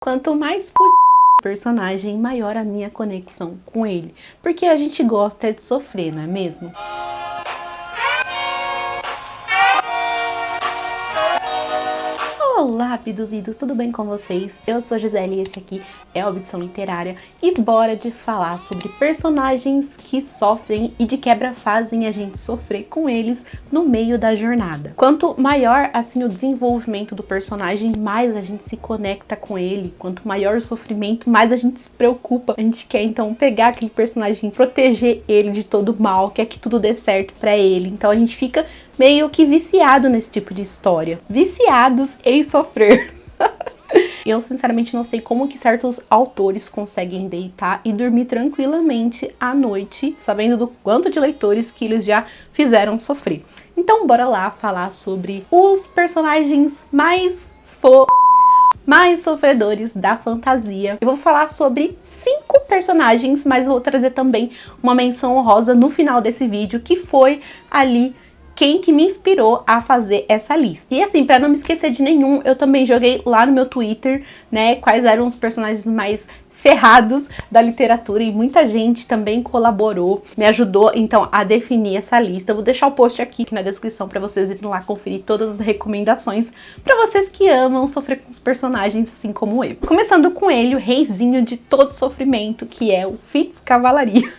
Quanto mais o personagem, maior a minha conexão com ele. Porque a gente gosta de sofrer, não é mesmo? Olá, abduzidos, tudo bem com vocês? Eu sou a Gisele e esse aqui é a Abdução Literária e bora de falar sobre personagens que sofrem e de quebra fazem a gente sofrer com eles no meio da jornada. Quanto maior assim o desenvolvimento do personagem, mais a gente se conecta com ele. Quanto maior o sofrimento, mais a gente se preocupa. A gente quer então pegar aquele personagem, proteger ele de todo mal, quer que tudo dê certo pra ele. Então a gente fica meio que viciado nesse tipo de história. Viciados em sofrer. Eu sinceramente não sei como que certos autores conseguem deitar e dormir tranquilamente à noite, sabendo do quanto de leitores que eles já fizeram sofrer. Então bora lá falar sobre os personagens mais sofredores da fantasia. Eu vou falar sobre 5 personagens, mas vou trazer também uma menção honrosa no final desse vídeo, que foi ali quem que me inspirou a fazer essa lista. E assim, pra não me esquecer de nenhum, eu também joguei lá no meu Twitter, né, quais eram os personagens mais ferrados da literatura e muita gente também colaborou, me ajudou então a definir essa lista. Eu vou deixar o post aqui na descrição para vocês irem lá conferir todas as recomendações para vocês que amam sofrer com os personagens assim como eu. Começando com ele, o reizinho de todo sofrimento, que é o Fitz Cavalaria.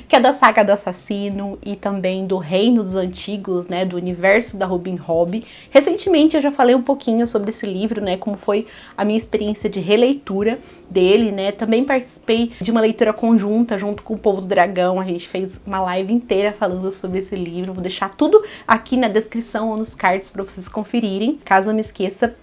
Que é da saga do assassino e também do Reino dos Antigos, né, do universo da Robin Hood. Recentemente eu já falei um pouquinho sobre esse livro, né, como foi a minha experiência de releitura dele, né. Também participei de uma leitura conjunta junto com o Povo do Dragão. A gente fez uma live inteira falando sobre esse livro. Vou deixar tudo aqui na descrição ou nos cards para vocês conferirem. Caso eu me esqueça,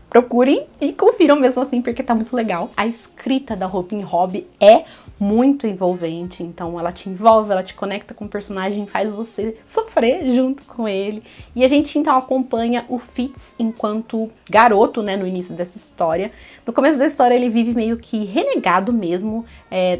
procurem e confiram mesmo assim, porque tá muito legal. A escrita da Robin Hood é muito envolvente, então ela te envolve, ela te conecta com o personagem, faz você sofrer junto com ele. E a gente então acompanha o Fitz enquanto garoto, né, no início dessa história. No começo da história ele vive meio que renegado mesmo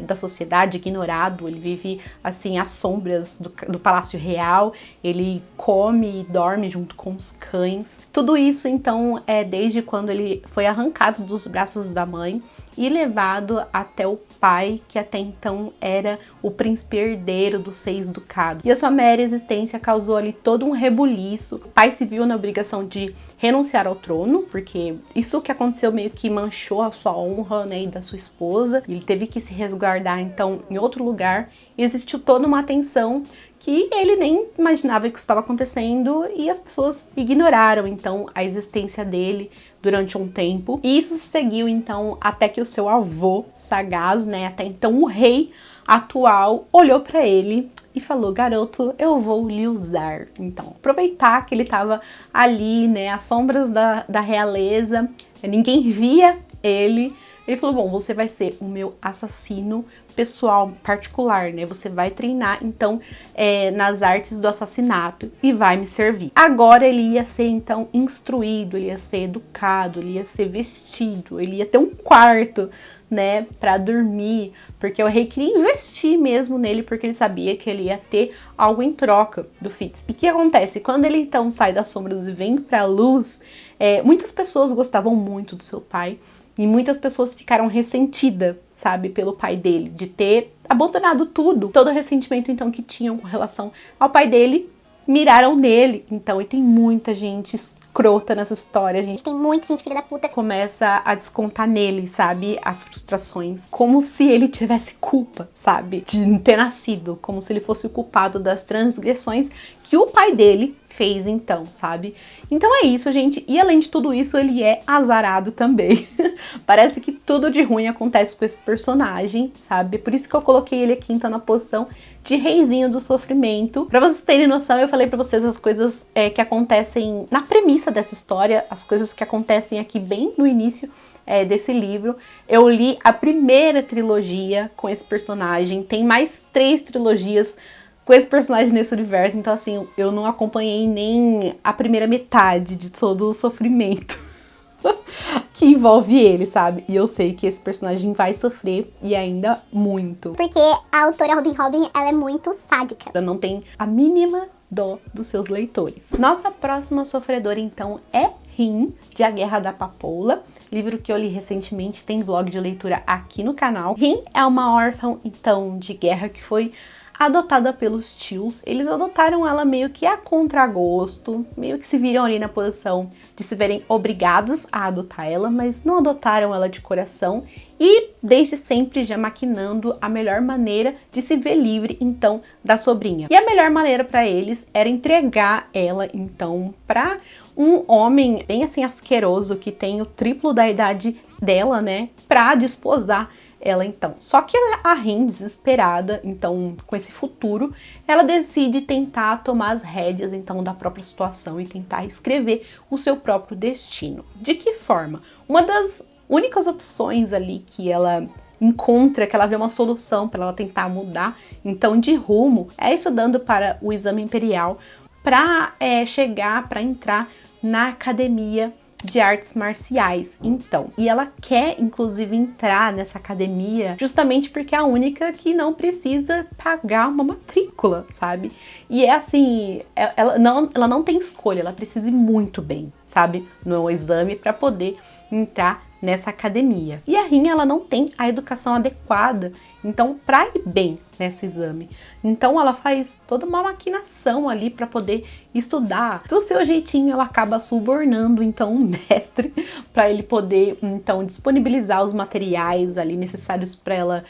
da sociedade, ignorado. Ele vive assim às sombras do Palácio Real, ele come e dorme junto com os cães. Tudo isso então é desde quando ele foi arrancado dos braços da mãe e levado até o pai, que até então era o príncipe herdeiro dos 6 ducados. E a sua mera existência causou ali todo um rebuliço. O pai se viu na obrigação de renunciar ao trono, porque isso que aconteceu meio que manchou a sua honra, né, e da sua esposa. Ele teve que se resguardar então em outro lugar. E existiu toda uma tensão que ele nem imaginava que estava acontecendo e as pessoas ignoraram então a existência dele durante um tempo. E isso seguiu então até que o seu avô sagaz, né, até então o rei atual, olhou para ele e falou: garoto, eu vou lhe usar. Então, aproveitar que ele estava ali, né, às sombras da realeza, ninguém via ele. Ele falou: bom, você vai ser o meu assassino pessoal, particular, né? Você vai treinar, então, nas artes do assassinato e vai me servir. Agora ele ia ser, então, instruído, ele ia ser educado, ele ia ser vestido, ele ia ter um quarto, né, pra dormir, porque o rei queria investir mesmo nele, porque ele sabia que ele ia ter algo em troca do Fitz. E o que acontece? Quando ele, então, sai das sombras e vem pra luz, muitas pessoas gostavam muito do seu pai, e muitas pessoas ficaram ressentidas, sabe, pelo pai dele, de ter abandonado tudo. Todo o ressentimento, então, que tinham com relação ao pai dele, miraram nele. Então, e tem muita gente escrota nessa história, gente. Tem muita gente filha da puta. Começa a descontar nele, sabe, as frustrações. Como se ele tivesse culpa, sabe, de ter nascido. Como se ele fosse o culpado das transgressões que o pai dele fez então, sabe? Então é isso, gente. E além de tudo isso, ele é azarado também. Parece que tudo de ruim acontece com esse personagem, sabe? Por isso que eu coloquei ele aqui então na posição de reizinho do sofrimento. Pra vocês terem noção, eu falei pra vocês as coisas que acontecem na premissa dessa história, as coisas que acontecem aqui bem no início desse livro. Eu li a primeira trilogia com esse personagem, tem mais 3 trilogias com esse personagem nesse universo, então assim, eu não acompanhei nem a primeira metade de todo o sofrimento que envolve ele, sabe? E eu sei que esse personagem vai sofrer, e ainda muito. Porque a autora Robin Hood, ela é muito sádica. Ela não tem a mínima dó dos seus leitores. Nossa próxima sofredora, então, é Rin, de A Guerra da Papoula. livro que eu li recentemente, tem vlog de leitura aqui no canal. Rin é uma órfã, então, de guerra que foi adotada pelos tios. Eles adotaram ela meio que a contragosto, meio que se viram ali na posição de se verem obrigados a adotar ela, mas não adotaram ela de coração e desde sempre já maquinando a melhor maneira de se ver livre, então, da sobrinha. E a melhor maneira para eles era entregar ela, então, para um homem bem assim asqueroso que tem o triplo da idade dela, né, para desposar ela então. Só que a Rin, desesperada, então, com esse futuro, ela decide tentar tomar as rédeas, então, da própria situação e tentar escrever o seu próprio destino. De que forma? Uma das únicas opções ali que ela encontra, que ela vê uma solução para ela tentar mudar, então, de rumo, é estudando para o exame imperial para para entrar na academia de artes marciais, então. E ela quer, inclusive, entrar nessa academia justamente porque é a única que não precisa pagar uma matrícula, sabe? E é assim, ela não tem escolha, ela precisa ir muito bem, sabe? No exame para poder entrar nessa academia. E a Rin, ela não tem a educação adequada, então, para ir bem nesse exame. Então, ela faz toda uma maquinação ali para poder estudar. Do seu jeitinho, ela acaba subornando, então, um mestre para ele poder, então, disponibilizar os materiais ali necessários para ela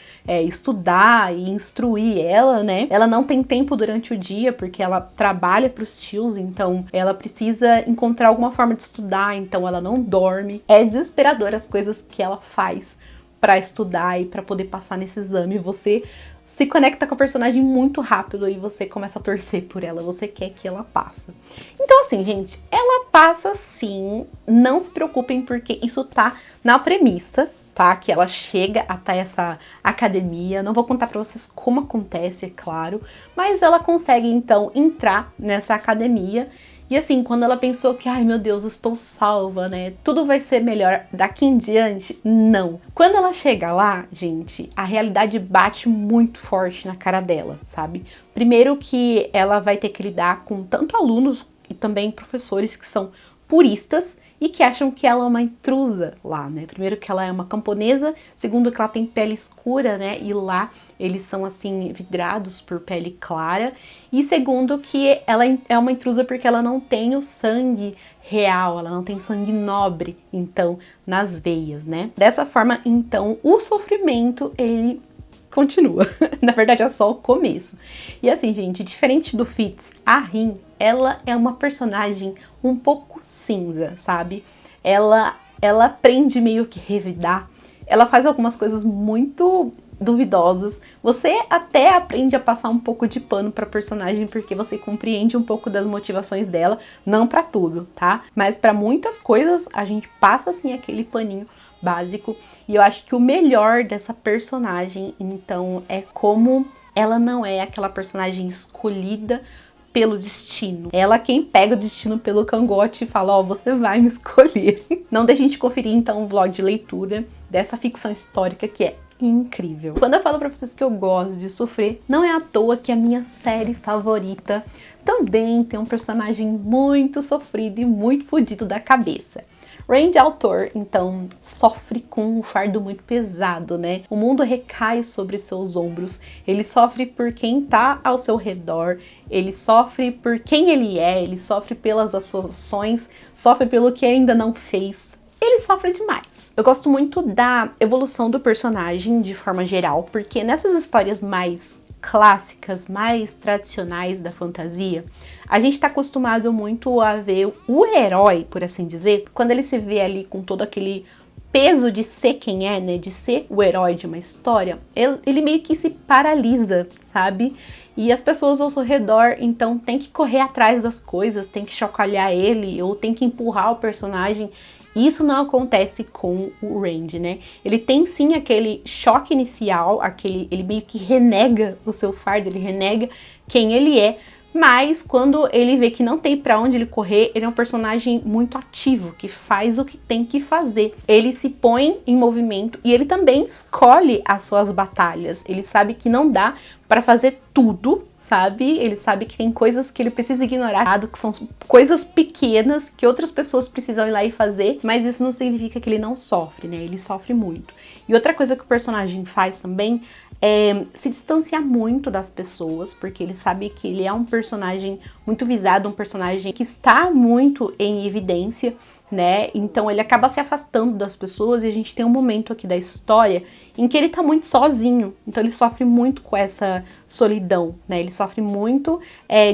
estudar e instruir ela, né? Ela não tem tempo durante o dia, porque ela trabalha para os tios, então, ela precisa encontrar alguma forma de estudar, então, ela não dorme. É desesperador as coisas que ela faz para estudar e para poder passar nesse exame. Você se conecta com a personagem muito rápido e você começa a torcer por ela, você quer que ela passe. Então assim, gente, ela passa sim, não se preocupem porque isso tá na premissa, tá? Que ela chega até essa academia, não vou contar pra vocês como acontece, é claro, mas ela consegue então entrar nessa academia. E assim, quando ela pensou que, ai meu Deus, estou salva, né? Tudo vai ser melhor daqui em diante, não. Quando ela chega lá, gente, a realidade bate muito forte na cara dela, sabe? Primeiro que ela vai ter que lidar com tanto alunos e também professores que são puristas e que acham que ela é uma intrusa lá, né? Primeiro que ela é uma camponesa, segundo que ela tem pele escura, né? E lá eles são, assim, vidrados por pele clara. E segundo que ela é uma intrusa porque ela não tem o sangue real, ela não tem sangue nobre, então, nas veias, né? Dessa forma, então, o sofrimento, ele continua. Na verdade, é só o começo. E assim, gente, diferente do Fitz, a Rin, ela é uma personagem um pouco cinza, sabe? Ela aprende meio que revidar. Ela faz algumas coisas muito duvidosas. Você até aprende a passar um pouco de pano pra personagem porque você compreende um pouco das motivações dela, não pra tudo, tá? Mas pra muitas coisas a gente passa assim aquele paninho básico. E eu acho que o melhor dessa personagem, então, é como ela não é aquela personagem escolhida pelo destino. Ela quem pega o destino pelo cangote e fala, ó, você vai me escolher. Não deixem de conferir, então, o vlog de leitura dessa ficção histórica que é incrível. Quando eu falo pra vocês que eu gosto de sofrer, não é à toa que a minha série favorita também tem um personagem muito sofrido e muito fodido da cabeça. Randy Altor, então, sofre com um fardo muito pesado, né? O mundo recai sobre seus ombros, ele sofre por quem tá ao seu redor, ele sofre por quem ele sofre pelas suas ações, sofre pelo que ainda não fez. Ele sofre demais. Eu gosto muito da evolução do personagem de forma geral, porque nessas histórias mais clássicas, mais tradicionais da fantasia, a gente tá acostumado muito a ver o herói, por assim dizer, quando ele se vê ali com todo aquele peso de ser quem é, né, de ser o herói de uma história, ele meio que se paralisa, sabe? E as pessoas ao seu redor, então, tem que correr atrás das coisas, tem que chocalhar ele, ou tem que empurrar o personagem. Isso não acontece com o Randy, né? Ele tem sim aquele choque inicial, ele meio que renega o seu fardo, ele renega quem ele é, mas quando ele vê que não tem pra onde ele correr, ele é um personagem muito ativo, que faz o que tem que fazer. Ele se põe em movimento e ele também escolhe as suas batalhas. Ele sabe que não dá pra fazer tudo sabe? Ele sabe que tem coisas que ele precisa ignorar, que são coisas pequenas que outras pessoas precisam ir lá e fazer, mas isso não significa que ele não sofre, né? Ele sofre muito. E outra coisa que o personagem faz também é se distanciar muito das pessoas, porque ele sabe que ele é um personagem muito visado, um personagem que está muito em evidência, né? Então ele acaba se afastando das pessoas e a gente tem um momento aqui da história em que ele tá muito sozinho. Então ele sofre muito com essa solidão, né? Ele sofre muito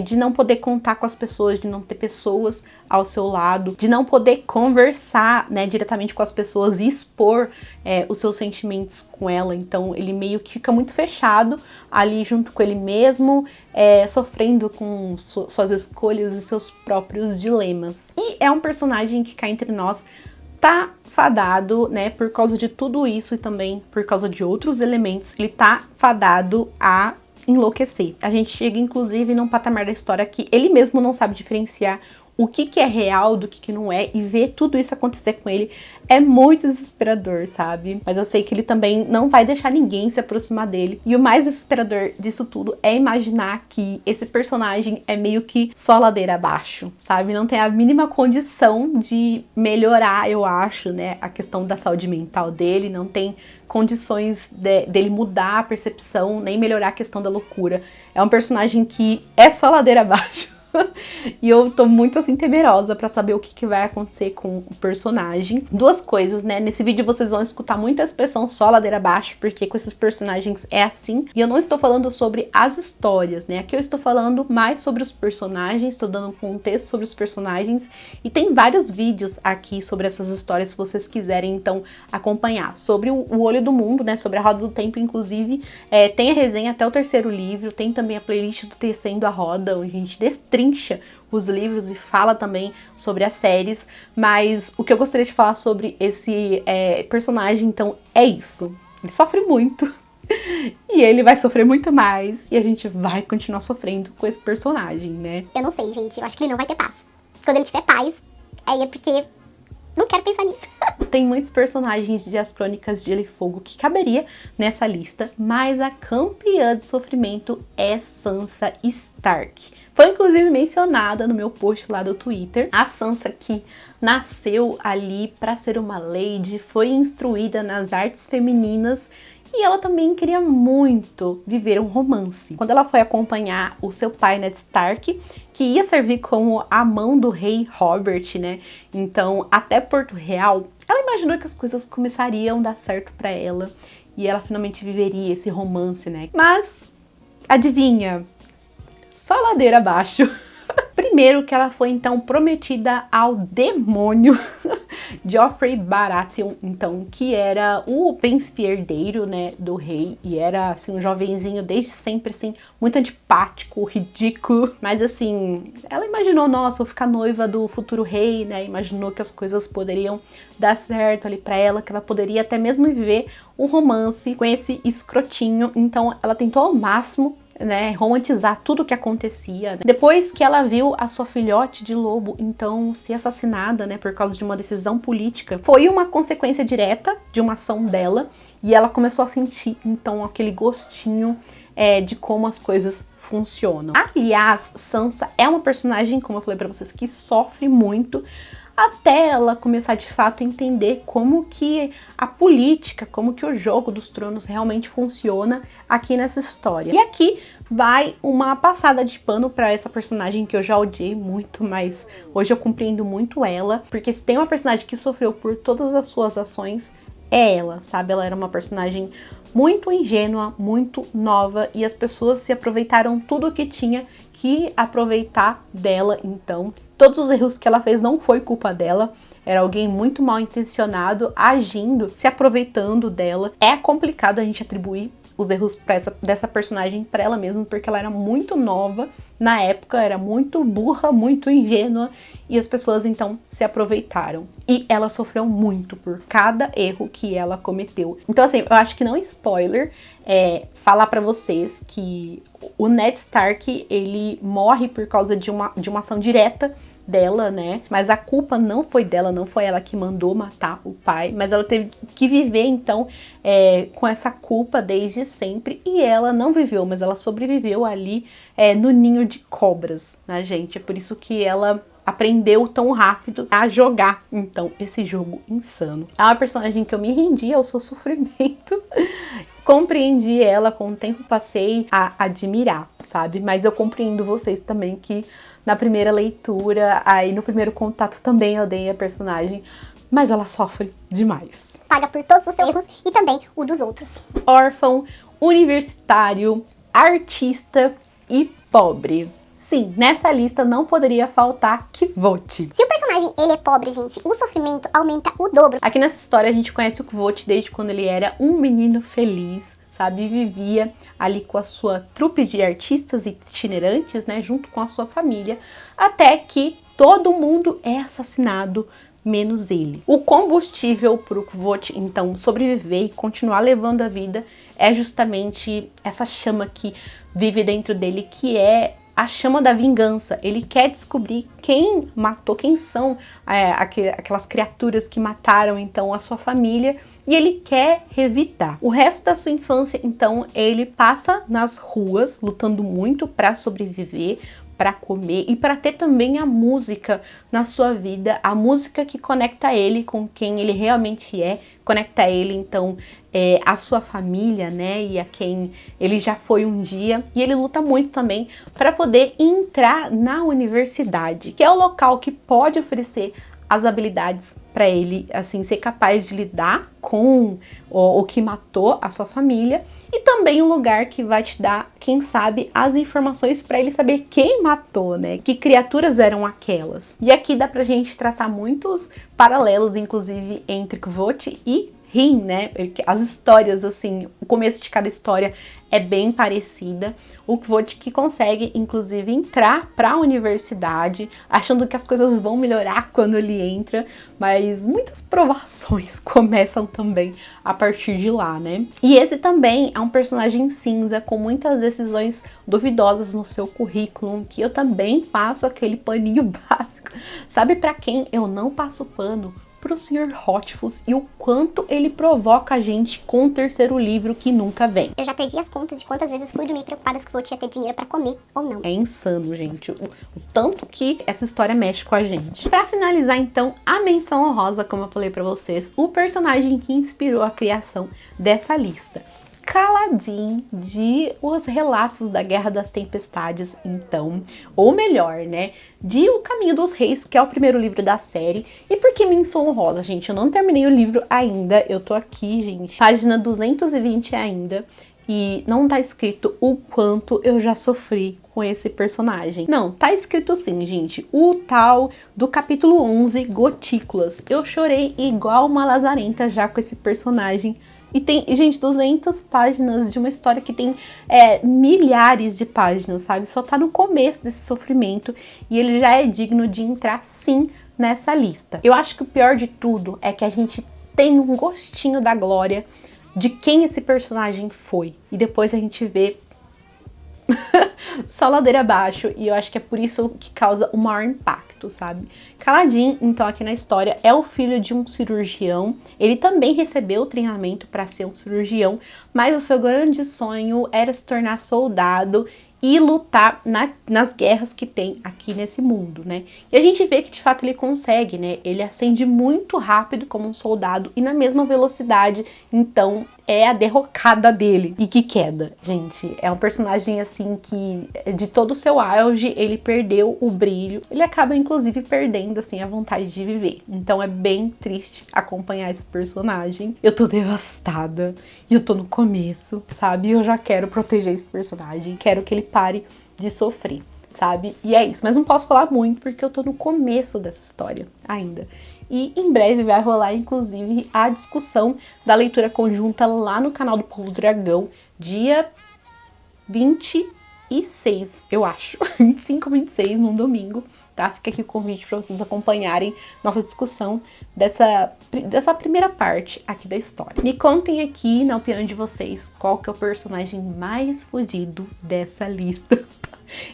de não poder contar com as pessoas, de não ter pessoas ao seu lado, de não poder conversar, né, diretamente com as pessoas e expor os seus sentimentos com ela. Então ele meio que fica muito fechado ali junto com ele mesmo, sofrendo com suas escolhas e seus próprios dilemas. E é um personagem que cá entre nós tá fadado, né, por causa de tudo isso e também por causa de outros elementos, ele tá fadado a enlouquecer. A gente chega inclusive num patamar da história que ele mesmo não sabe diferenciar o que é real do que não é, e ver tudo isso acontecer com ele é muito desesperador, sabe? Mas eu sei que ele também não vai deixar ninguém se aproximar dele. E o mais desesperador disso tudo é imaginar que esse personagem é meio que só ladeira abaixo, sabe? Não tem a mínima condição de melhorar, eu acho, né, a questão da saúde mental dele, não tem condições dele mudar a percepção, nem melhorar a questão da loucura. É um personagem que é só ladeira abaixo. E eu tô muito assim temerosa pra saber o que vai acontecer com o personagem. Duas coisas, né? Nesse vídeo vocês vão escutar muita expressão só ladeira abaixo, porque com esses personagens é assim. E eu não estou falando sobre as histórias, né? Aqui eu estou falando mais sobre os personagens, estou dando um contexto sobre os personagens. E tem vários vídeos aqui sobre essas histórias, se vocês quiserem então acompanhar. Sobre o Olho do Mundo, né? Sobre a Roda do Tempo, inclusive. Tem a resenha até o 3º livro, tem também a playlist do Tecendo a Roda, onde a gente destrincha os livros e fala também sobre as séries, mas o que eu gostaria de falar sobre esse personagem, então, é isso. Ele sofre muito e ele vai sofrer muito mais e a gente vai continuar sofrendo com esse personagem, né? Eu não sei, gente, eu acho que ele não vai ter paz. Quando ele tiver paz, aí é porque não quero pensar nisso. Tem muitos personagens de As Crônicas de Gelo e Fogo que caberia nessa lista, mas a campeã de sofrimento é Sansa Stark. Foi inclusive mencionada no meu post lá do Twitter. A Sansa que nasceu ali para ser uma lady, foi instruída nas artes femininas e ela também queria muito viver um romance. Quando ela foi acompanhar o seu pai, Ned Stark, que ia servir como a mão do rei Robert, né? Então, até Porto Real, ela imaginou que as coisas começariam a dar certo para ela e ela finalmente viveria esse romance, né? Mas, adivinha? Só ladeira abaixo. Primeiro que ela foi então prometida ao demônio Joffrey Baratheon, então, que era o príncipe herdeiro, né, do rei, e era assim um jovenzinho desde sempre assim, muito antipático, ridículo, mas assim, ela imaginou, nossa, vou ficar noiva do futuro rei, né? Imaginou que as coisas poderiam dar certo ali pra ela, que ela poderia até mesmo viver um romance com esse escrotinho, então ela tentou ao máximo, né, romantizar tudo o que acontecia, né? Depois que ela viu a sua filhote de lobo, então, ser assassinada, né, por causa de uma decisão política, foi uma consequência direta de uma ação dela, e ela começou a sentir, então, aquele gostinho de como as coisas funcionam. Aliás, Sansa é uma personagem, como eu falei pra vocês, que sofre muito, até ela começar de fato a entender como que a política, como que o jogo dos tronos realmente funciona aqui nessa história. E aqui vai uma passada de pano para essa personagem que eu já odiei muito, mas hoje eu compreendo muito ela, porque se tem uma personagem que sofreu por todas as suas ações, é ela, sabe? Ela era uma personagem muito ingênua, muito nova, e as pessoas se aproveitaram tudo o que tinha que aproveitar dela, então todos os erros que ela fez não foi culpa dela, era alguém muito mal intencionado, agindo, se aproveitando dela. É complicado a gente atribuir os erros dessa personagem para ela mesma, porque ela era muito nova na época, era muito burra, muito ingênua, e as pessoas então se aproveitaram. E ela sofreu muito por cada erro que ela cometeu. Então assim, eu acho que não é spoiler falar para vocês que o Ned Stark, ele morre por causa de uma ação direta dela, né? Mas a culpa não foi dela, não foi ela que mandou matar o pai, mas ela teve que viver, então, com essa culpa desde sempre, e ela não viveu, mas ela sobreviveu ali no ninho de cobras, né, gente? É por isso que ela aprendeu tão rápido a jogar, então, esse jogo insano. É uma personagem que eu me rendi ao seu sofrimento, compreendi ela, com o tempo passei a admirar, sabe? Mas eu compreendo vocês também que na primeira leitura, aí no primeiro contato também eu odeio a personagem, mas ela sofre demais. Paga por todos os seus erros e também o dos outros. Órfão, universitário, artista e pobre. Sim, nessa lista não poderia faltar Kvothe. Se o personagem ele é pobre, gente, o sofrimento aumenta o dobro. Aqui nessa história a gente conhece o Kvothe desde quando ele era um menino feliz, sabe? Vivia ali com a sua trupe de artistas itinerantes, né? Junto com a sua família, até que todo mundo é assassinado, menos ele. O combustível para o Kvothe, então, sobreviver e continuar levando a vida é justamente essa chama que vive dentro dele, que é a chama da vingança. Ele quer descobrir quem matou, quem são aquelas criaturas que mataram, então, a sua família, e ele quer revidar. O resto da sua infância, então, ele passa nas ruas, lutando muito para sobreviver, para comer e para ter também a música na sua vida, a música que conecta ele com quem ele realmente é, conecta ele, então, a sua família, né, e a quem ele já foi um dia. E ele luta muito também para poder entrar na universidade, que é o local que pode oferecer as habilidades para ele, assim, ser capaz de lidar com o que matou a sua família, e também um lugar que vai te dar, quem sabe, as informações para ele saber quem matou, né? Que criaturas eram aquelas. E aqui dá pra gente traçar muitos paralelos, inclusive, entre Kvothe e Rim, né? As histórias, assim, o começo de cada história é bem parecida. O Kvothe que consegue, inclusive, entrar para a universidade, achando que as coisas vão melhorar quando ele entra, mas muitas provações começam também a partir de lá, né? E esse também é um personagem cinza, com muitas decisões duvidosas no seu currículo, que eu também passo aquele paninho básico. Sabe para quem eu não passo pano? Pro Sr. Hotfuss, e o quanto ele provoca a gente com o terceiro livro que nunca vem. Eu já perdi as contas de quantas vezes fui dormir preocupada que Kvothe ia ter dinheiro pra comer ou não. É insano, gente, o tanto que essa história mexe com a gente. Pra finalizar, então, a menção honrosa, como eu falei pra vocês, o personagem que inspirou a criação dessa lista. Kaladin, de Os Relatos da Guerra das Tempestades, então, ou melhor, né, de O Caminho dos Reis, que é o primeiro livro da série. E por que menção honrosa, gente? Eu não terminei o livro ainda, eu tô aqui, gente, página 220 ainda, e não tá escrito o quanto eu já sofri com esse personagem. Não, tá escrito sim, gente, o tal do capítulo 11, Gotículas. Eu chorei igual uma lazarenta já com esse personagem. E tem, gente, 200 páginas de uma história que tem milhares de páginas, sabe? Só tá no começo desse sofrimento e ele já é digno de entrar, sim, nessa lista. Eu acho que o pior de tudo é que a gente tem um gostinho da glória de quem esse personagem foi. E depois a gente vê só ladeira abaixo, e eu acho que é por isso que causa o maior impacto, sabe? Kaladin, então, aqui na história, é o filho de um cirurgião. Ele também recebeu treinamento para ser um cirurgião, mas o seu grande sonho era se tornar soldado e lutar nas guerras que tem aqui nesse mundo, né? E a gente vê que de fato ele consegue, né? Ele ascende muito rápido como um soldado e na mesma velocidade, então é a derrocada dele. E que queda, gente. É um personagem assim que de todo o seu auge ele perdeu o brilho. Ele acaba inclusive perdendo assim a vontade de viver. Então é bem triste acompanhar esse personagem. Eu tô devastada e eu tô no começo, sabe? Eu já quero proteger esse personagem, quero que ele pare de sofrer, sabe? E é isso, mas não posso falar muito porque eu tô no começo dessa história ainda. E em breve vai rolar, inclusive, a discussão da leitura conjunta lá no canal do Povo Dragão, dia 26, eu acho. 25, 26, num domingo, tá? Fica aqui o convite para vocês acompanharem nossa discussão dessa primeira parte aqui da história. Me contem aqui, na opinião de vocês, qual que é o personagem mais fudido dessa lista.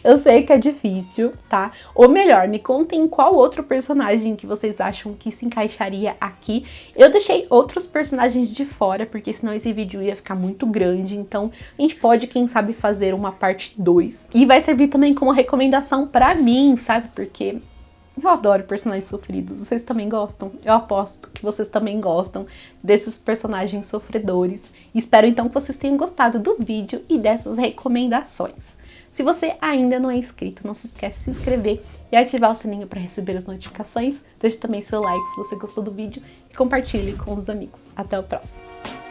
Eu sei que é difícil, tá? Ou melhor, me contem qual outro personagem que vocês acham que se encaixaria aqui. Eu deixei outros personagens de fora, porque senão esse vídeo ia ficar muito grande. Então, a gente pode, quem sabe, fazer uma parte 2. E vai servir também como recomendação pra mim, sabe? Porque eu adoro personagens sofridos. Vocês também gostam? Eu aposto que vocês também gostam desses personagens sofredores. Espero então que vocês tenham gostado do vídeo e dessas recomendações. Se você ainda não é inscrito, não se esquece de se inscrever e ativar o sininho para receber as notificações. Deixe também seu like se você gostou do vídeo e compartilhe com os amigos. Até o próximo!